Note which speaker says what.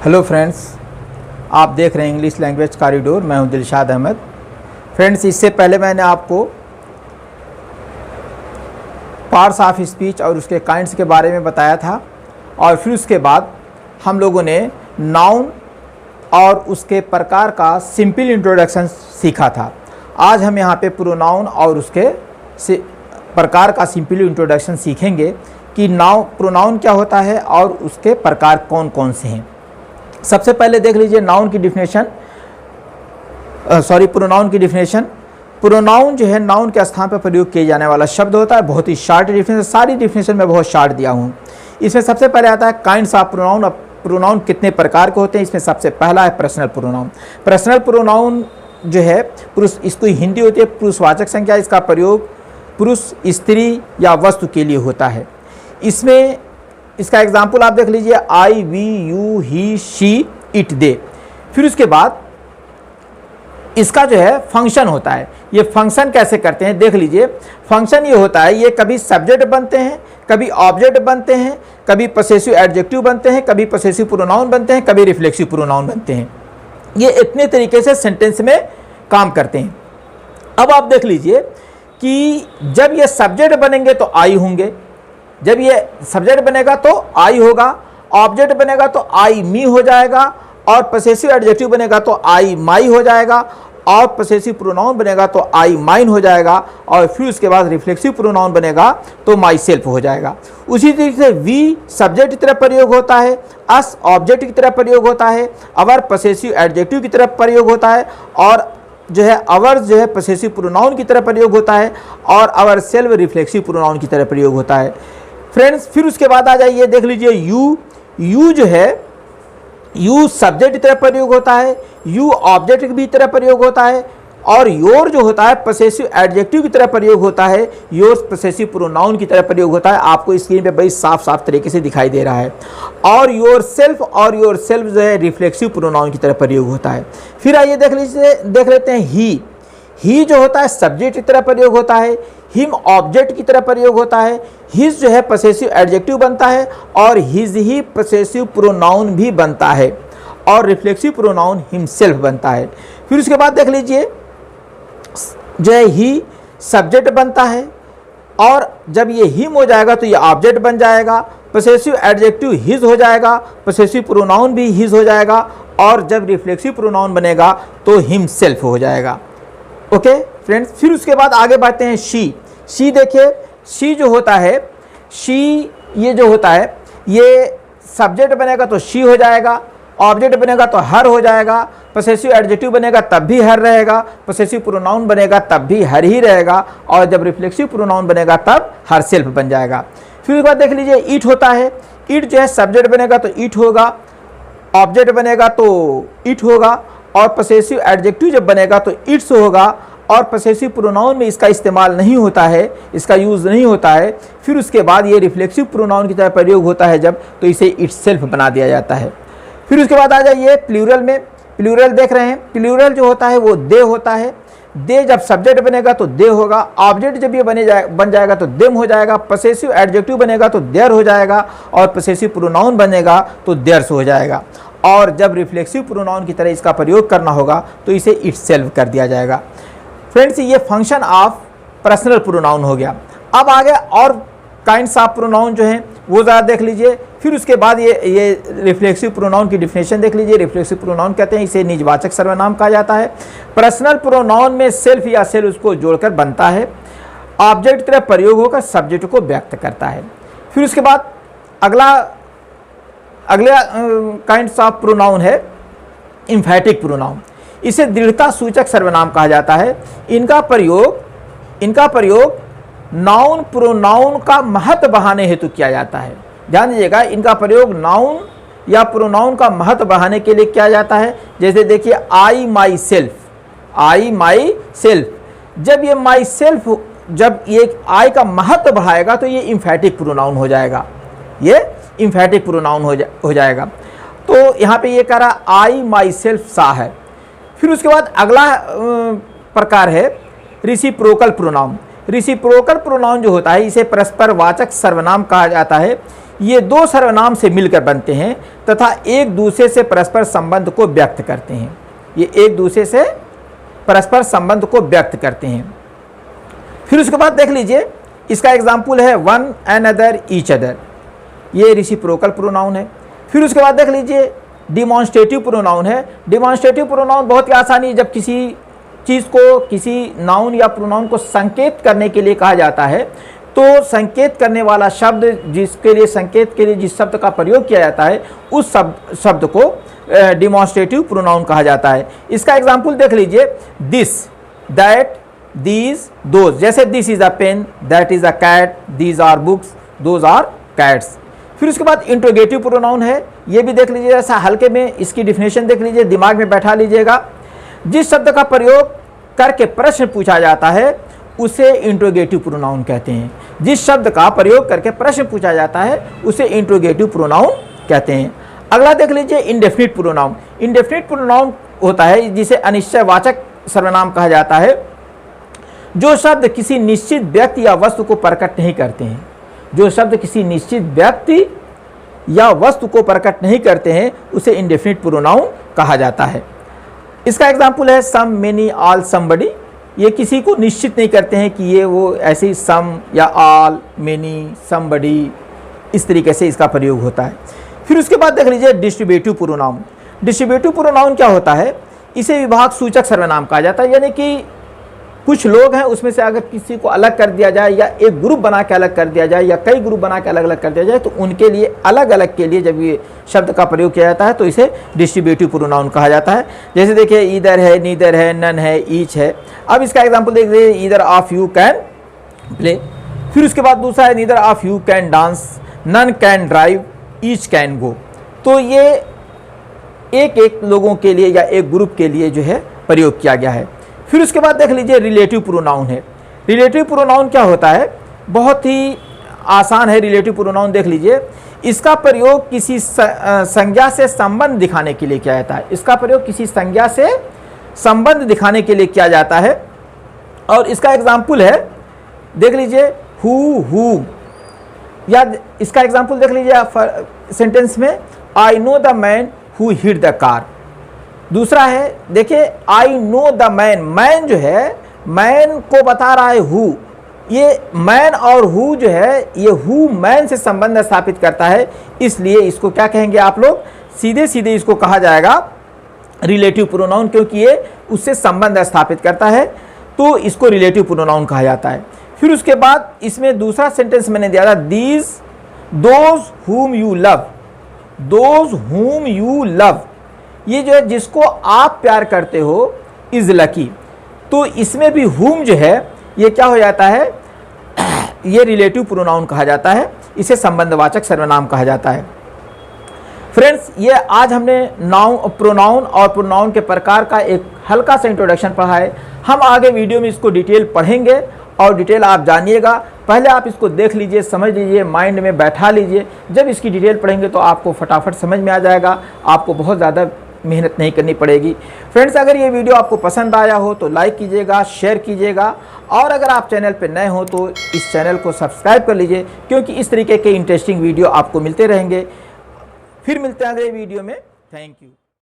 Speaker 1: Hello friends, आप देख रहे हैं इंग्लिश लैंग्वेज कॉरिडोर। मैं हूं दिलशाद अहमद। फ्रेंड्स, इससे पहले मैंने आपको पार्ट्स ऑफ स्पीच और उसके काइंड्स के बारे में बताया था और फिर उसके बाद हम लोगों ने नाउन और उसके प्रकार का सिंपल इंट्रोडक्शन सीखा था। आज हम यहाँ पे प्रोनाउन और उसके प्रकार का सिंपल इंट्रोडक्शन सीखेंगे कि प्रोनाउन क्या होता है और उसके प्रकार कौन कौन से हैं। सबसे पहले देख लीजिए नाउन की डिफिनेशन, प्रोनाउन की डिफिनेशन। प्रोनाउन जो है नाउन के स्थान पर प्रयोग किए जाने वाला शब्द होता है। बहुत ही शार्ट डिफिनेशन, सारी डिफिनेशन में बहुत शार्ट दिया हूँ। इसमें सबसे पहले आता है काइंड्स ऑफ प्रोनाउन। प्रोनाउन कितने प्रकार के होते हैं, इसमें सबसे पहला है पर्सनल प्रोनाउन। पर्सनल प्रोनाउन जो है पुरुष, इसको हिंदी होती है पुरुषवाचक संख्या। इसका प्रयोग पुरुष, स्त्री या वस्तु के लिए होता है। इसमें इसका एग्जाम्पल आप देख लीजिए, I, we, you, he, she, it, they. फिर उसके बाद इसका जो है फंक्शन होता है। ये फंक्शन कैसे करते हैं देख लीजिए। फंक्शन ये होता है, ये कभी सब्जेक्ट बनते हैं, कभी ऑब्जेक्ट बनते हैं, कभी पसेसिव एडजेक्टिव बनते हैं, कभी पसेसिव प्रोनाउन बनते हैं, कभी रिफ्लेक्सिव प्रोनाउन बनते हैं। ये इतने तरीके से सेंटेंस में काम करते हैं। अब आप देख लीजिए कि जब ये सब्जेक्ट बनेंगे तो आई होंगे, जब ये सब्जेक्ट बनेगा तो आई होगा, ऑब्जेक्ट बनेगा तो आई मी हो जाएगा, और पसेसिव एडजेक्टिव बनेगा तो आई माई हो जाएगा, और पसेसिव प्रोनाउन बनेगा तो आई माइन हो जाएगा, और फिर उसके बाद रिफ्लेक्सिव प्रोनाउन बनेगा तो माई सेल्फ हो जाएगा। उसी तरीके से वी सब्जेक्ट की तरह प्रयोग होता है, अस ऑब्जेक्ट की तरह प्रयोग होता है, अवर पसेसिव एडजेक्टिव की तरह प्रयोग होता है, और जो है अवर जो है पसेसिव प्रोनाउन की तरह प्रयोग होता है, और अवर सेल्फ रिफ्लेक्सिव प्रोनाउन की तरह प्रयोग होता है। फ्रेंड्स, फिर उसके बाद आ जाइए, देख लीजिए यू जो है, यू सब्जेक्ट की तरह प्रयोग होता है, यू ऑब्जेक्ट की भी तरह प्रयोग होता है, और योर जो होता है पसेसिव एडजेक्टिव की तरह प्रयोग होता है, योर पसेसिव प्रोनाउन की तरह प्रयोग होता है। आपको स्क्रीन पे बड़ी साफ साफ तरीके से दिखाई दे रहा है। और योर सेल्फ जो है रिफ्लेक्सिव प्रोनाउन की तरह प्रयोग होता है। फिर आइए देख लेते हैं ही जो होता है सब्जेक्ट की तरह प्रयोग होता है, हिम ऑब्जेक्ट की तरह प्रयोग होता है, हिज जो है पसेसिव एडजेक्टिव बनता है, और हिज ही पसेसिव प्रोनाउन भी बनता है, और रिफ्लेक्सिव प्रोनाउन हिमसेल्फ बनता है। फिर उसके बाद देख लीजिए जो है ही सब्जेक्ट बनता है, और जब ये हिम हो जाएगा तो ये ऑब्जेक्ट बन जाएगा, पसेसिव एडजेक्टिव हिज हो जाएगा, पसेसिव प्रोनाउन भी हिज हो जाएगा, और जब रिफ्लेक्सिव प्रोनाउन बनेगा तो हिमसेल्फ हो जाएगा। ओके फ्रेंड्स, फिर उसके बाद आगे बढ़ते हैं शी देखिए, शी जो होता है, शी ये जो होता है, ये सब्जेक्ट बनेगा तो शी हो जाएगा, ऑब्जेक्ट बनेगा तो हर हो जाएगा, पसेसिव एडजेक्टिव बनेगा तब भी हर रहेगा, पसेसिव प्रोनाउन बनेगा तब भी हर ही रहेगा, और जब रिफ्लेक्सिव प्रोनाउन बनेगा तब हर सेल्फ बन जाएगा। फिर उसके बाद देख लीजिए इट होता है, इट जो है सब्जेक्ट बनेगा तो इट होगा, ऑब्जेक्ट बनेगा तो इट होगा, और पसेसिव एडजेक्टिव जब बनेगा तो इट्स होगा, और पसेसिव प्रोनाउन में इसका इस्तेमाल नहीं होता है, इसका यूज़ नहीं होता है। फिर उसके बाद ये रिफ्लेक्सिव प्रोनाउन की तरह प्रयोग होता है जब, तो इसे इटसेल्फ बना दिया जाता है। फिर उसके बाद आ जाइए प्लूरल में। प्लूरल देख रहे हैं, प्लूरल जो होता है वो दे होता है। दे जब सब्जेक्ट बनेगा तो दे होगा, ऑब्जेक्ट जब ये बन जाएगा तो देम हो जाएगा, पसेसिव एडजेक्टिव बनेगा तो देयर हो जाएगा, और पसेसिव प्रोनाउन बनेगा तो देयर्स हो जाएगा, और जब रिफ्लेक्सिव प्रोनाउन की तरह इसका प्रयोग करना होगा तो इसे इटसेल्फ कर दिया जाएगा। फ्रेंड्स, ये फंक्शन ऑफ पर्सनल प्रोनाउन हो गया। अब आगे और काइंड्स ऑफ प्रोनाउन जो हैं वो ज़रा देख लीजिए। फिर उसके बाद ये रिफ्लेक्सिव प्रोनाउन की डिफिनेशन देख लीजिए। रिफ्लेक्सिव प्रोनाउन कहते हैं, इसे निजवाचक सर्वनाम कहा जाता है। पर्सनल प्रोनाउन में सेल्फ या सेल उसको जोड़कर बनता है, ऑब्जेक्ट की तरह प्रयोग होकर सब्जेक्ट को व्यक्त करता है। फिर उसके बाद अगला काइंड्स ऑफ प्रोनाउन है एम्फैटिक प्रोनाउन। इसे दृढ़ता सूचक सर्वनाम कहा जाता है। इनका प्रयोग नाउन प्रोनाउन का महत्व बढ़ाने हेतु किया जाता है। ध्यान दीजिएगा, इनका प्रयोग नाउन या प्रोनाउन का महत्व बढ़ाने के लिए किया जाता है। जैसे देखिए आई माई सेल्फ, जब ये माई सेल्फ, जब ये आई का महत्व बढ़ाएगा तो ये एम्फैटिक प्रोनाउन हो जाएगा, ये एम्फैटिक प्रोनाउन हो जाएगा। तो यहाँ पे ये कह रहा आई माई सेल्फ सा है। फिर उसके बाद अगला प्रकार है रिसिप्रोकल प्रोनाउन। रिसिप्रोकल प्रोनाउन जो होता है इसे परस्पर वाचक सर्वनाम कहा जाता है। ये दो सर्वनाम से मिलकर बनते हैं तथा एक दूसरे से परस्पर संबंध को व्यक्त करते हैं। ये एक दूसरे से परस्पर संबंध को व्यक्त करते हैं। फिर उसके बाद देख लीजिए, इसका एग्जाम्पल है वन अनदर ईच अदर, ये रिसिप्रोकल प्रोनाउन है। फिर उसके बाद देख लीजिए डिमॉन्स्ट्रेटिव प्रोनाउन है। डिमॉन्स्ट्रेटिव प्रोनाउन बहुत ही आसानी है, जब किसी चीज़ को किसी नाउन या प्रोनाउन को संकेत करने के लिए कहा जाता है तो संकेत करने वाला शब्द जिसके लिए संकेत के लिए जिस शब्द का प्रयोग किया जाता है उस शब्द को डिमॉन्स्ट्रेटिव प्रोनाउन कहा जाता है। इसका एग्जाम्पल देख लीजिए, दिस, दैट, दीज, दोज। जैसे this is a pen, that is a cat, these are books, those are cats. फिर उसके बाद इंट्रोगेटिव प्रोनाउन है, ये भी देख लीजिए, ऐसा हल्के में इसकी डिफिनेशन देख लीजिए, दिमाग में बैठा लीजिएगा। जिस शब्द का प्रयोग करके प्रश्न पूछा जाता है उसे इंट्रोगेटिव प्रोनाउन कहते हैं। जिस शब्द का प्रयोग करके प्रश्न पूछा जाता है उसे इंट्रोगेटिव प्रोनाउन कहते हैं। अगला देख लीजिए इंडेफिनिट प्रोनाउन। इंडेफिनिट प्रोनाउन होता है जिसे अनिश्चयवाचक सर्वनाम कहा जाता है। जो शब्द किसी निश्चित व्यक्ति या वस्तु को प्रकट नहीं करते हैं, जो शब्द किसी निश्चित व्यक्ति या वस्तु को प्रकट नहीं करते हैं उसे इंडेफिनिट प्रोनाउन कहा जाता है। इसका एग्जाम्पल है सम, मेनी, ऑल, समबडी। ये किसी को निश्चित नहीं करते हैं कि ये वो ऐसी सम या ऑल, मेनी, समबडी, इस तरीके से इसका प्रयोग होता है। फिर उसके बाद देख लीजिए डिस्ट्रीब्यूटिव प्रोनाउन। डिस्ट्रीब्यूटिव प्रोनाउन क्या होता है? इसे विभाग सूचक सर्वनाम कहा जाता है। यानी कि कुछ लोग हैं उसमें से अगर किसी को अलग कर दिया जाए या एक ग्रुप बना के अलग कर दिया जाए या कई ग्रुप बना के अलग अलग कर दिया जाए तो उनके लिए अलग अलग के लिए जब ये शब्द का प्रयोग किया जाता है तो इसे डिस्ट्रीब्यूटिव प्रोनाउन कहा जाता है। जैसे देखिए ईदर है, नीदर है, नन है, ईच है। अब इसका एग्जाम्पल देख लीजिए, either of you can play. फिर उसके बाद दूसरा है neither of you can dance, none can drive, each can go. तो ये एक एक लोगों के लिए या एक ग्रुप के लिए जो है प्रयोग किया गया है। फिर उसके बाद देख लीजिए रिलेटिव प्रोनाउन है। रिलेटिव प्रोनाउन क्या होता है? बहुत ही आसान है। रिलेटिव प्रोनाउन देख लीजिए, इसका प्रयोग किसी संज्ञा से संबंध दिखाने के लिए किया जाता है। इसका प्रयोग किसी संज्ञा से संबंध दिखाने के लिए किया जाता है। और इसका एग्जाम्पल है देख लीजिए हु, या इसका एग्जाम्पल देख लीजिए सेंटेंस में, I know the man who hit the car. दूसरा है देखिए I know the man, man जो है मैन को बता रहा है हु। ये मैन और हु जो है ये हु मैन से संबंध स्थापित करता है, इसलिए इसको क्या कहेंगे आप लोग? सीधे सीधे इसको कहा जाएगा रिलेटिव प्रोनाउन, क्योंकि ये उससे संबंध स्थापित करता है तो इसको रिलेटिव प्रोनाउन कहा जाता है। फिर उसके बाद इसमें दूसरा सेंटेंस मैंने दिया था, these those whom you love, those whom you love. ये जो है जिसको आप प्यार करते हो इज लकी। तो इसमें भी हुम जो है ये क्या हो जाता है? ये रिलेटिव प्रोनाउन कहा जाता है, इसे संबंधवाचक सर्वनाम कहा जाता है। फ्रेंड्स, ये आज हमने प्रोनाउन और प्रोनाउन के प्रकार का एक हल्का सा इंट्रोडक्शन पढ़ा है। हम आगे वीडियो में इसको डिटेल पढ़ेंगे और डिटेल आप जानिएगा। पहले आप इसको देख लीजिए, समझ लीजिए, माइंड में बैठा लीजिए। जब इसकी डिटेल पढ़ेंगे तो आपको फटाफट समझ में आ जाएगा, आपको बहुत ज़्यादा मेहनत नहीं करनी पड़ेगी। फ्रेंड्स, अगर ये वीडियो आपको पसंद आया हो तो लाइक कीजिएगा, शेयर कीजिएगा, और अगर आप चैनल पर नए हो तो इस चैनल को सब्सक्राइब कर लीजिए, क्योंकि इस तरीके के इंटरेस्टिंग वीडियो आपको मिलते रहेंगे। फिर मिलते हैं अगले वीडियो में। Thank you.